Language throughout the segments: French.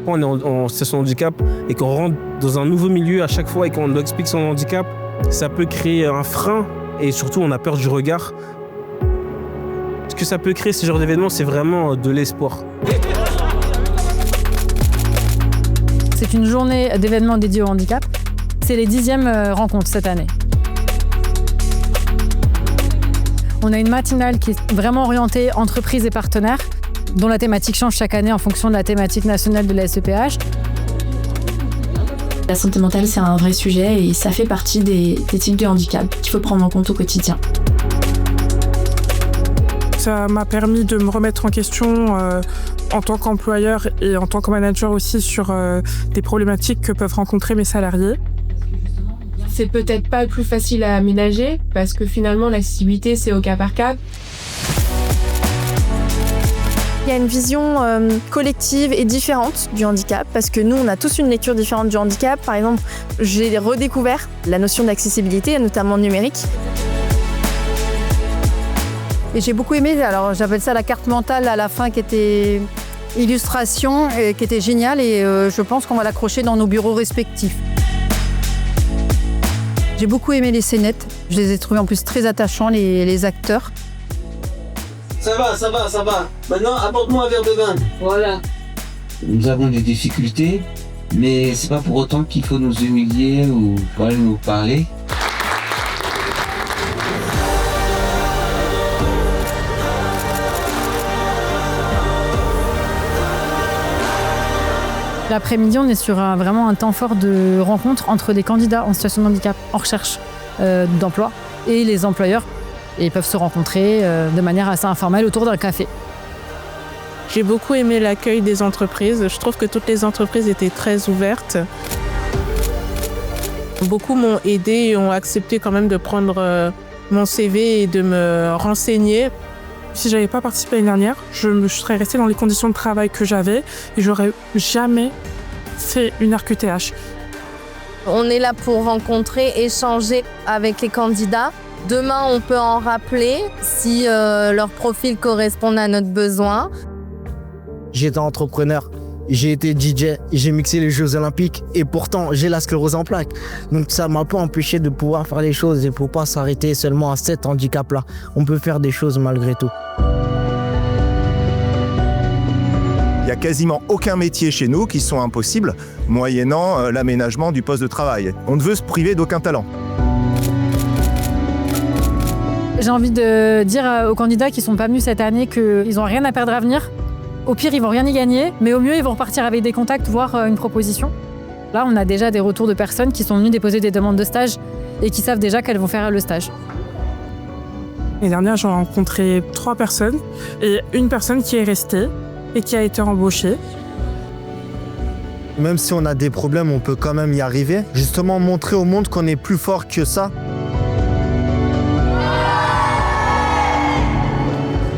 Quand on est en situation de handicap et qu'on rentre dans un nouveau milieu à chaque fois et qu'on doit expliquer son handicap, ça peut créer un frein et surtout on a peur du regard. Ce que ça peut créer, ce genre d'événement, c'est vraiment de l'espoir. C'est une journée d'événements dédiée au handicap. C'est les 10e rencontres cette année. On a une matinale qui est vraiment orientée entreprises et partenaires, dont la thématique change chaque année en fonction de la thématique nationale de la SEPH. La santé mentale, c'est un vrai sujet et ça fait partie des types de handicap qu'il faut prendre en compte au quotidien. Ça m'a permis de me remettre en question en tant qu'employeur et en tant que manager aussi sur des problématiques que peuvent rencontrer mes salariés. C'est peut-être pas le plus facile à aménager parce que finalement l'accessibilité c'est au cas par cas. Il y a une vision collective et différente du handicap parce que nous on a tous une lecture différente du handicap. Par exemple, j'ai redécouvert la notion d'accessibilité, notamment numérique. Et j'ai beaucoup aimé, alors j'appelle ça la carte mentale à la fin qui était illustration, et qui était géniale et je pense qu'on va l'accrocher dans nos bureaux respectifs. J'ai beaucoup aimé les scénettes, je les ai trouvés en plus très attachants, les acteurs. Ça va. Maintenant, apporte-moi un verre de vin. Voilà. Nous avons des difficultés, mais c'est pas pour autant qu'il faut nous humilier ou aller nous parler. L'après-midi, on est sur vraiment un temps fort de rencontre entre des candidats en situation de handicap en recherche d'emploi et les employeurs. Et ils peuvent se rencontrer de manière assez informelle autour d'un café. J'ai beaucoup aimé l'accueil des entreprises. Je trouve que toutes les entreprises étaient très ouvertes. Beaucoup m'ont aidé et ont accepté quand même de prendre mon CV et de me renseigner. Si j'avais pas participé l'année dernière, je serais restée dans les conditions de travail que j'avais et j'aurais jamais fait une RQTH. On est là pour rencontrer, échanger avec les candidats. Demain, on peut en rappeler si leur profil correspond à notre besoin. J'étais entrepreneur, j'ai été DJ, j'ai mixé les Jeux Olympiques et pourtant j'ai la sclérose en plaques. Donc ça m'a pas empêché de pouvoir faire les choses et pour pas s'arrêter seulement à cet handicap-là. On peut faire des choses malgré tout. Il n'y a quasiment aucun métier chez nous qui sont impossibles, moyennant l'aménagement du poste de travail. On ne veut se priver d'aucun talent. J'ai envie de dire aux candidats qui ne sont pas venus cette année qu'ils n'ont rien à perdre à venir. Au pire, ils vont rien y gagner, mais au mieux, ils vont repartir avec des contacts, voire une proposition. Là, on a déjà des retours de personnes qui sont venues déposer des demandes de stage et qui savent déjà qu'elles vont faire le stage. L'année dernière, j'ai rencontré 3 personnes et une personne qui est restée et qui a été embauchée. Même si on a des problèmes, on peut quand même y arriver. Justement, montrer au monde qu'on est plus fort que ça.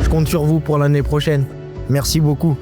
Je compte sur vous pour l'année prochaine. Merci beaucoup.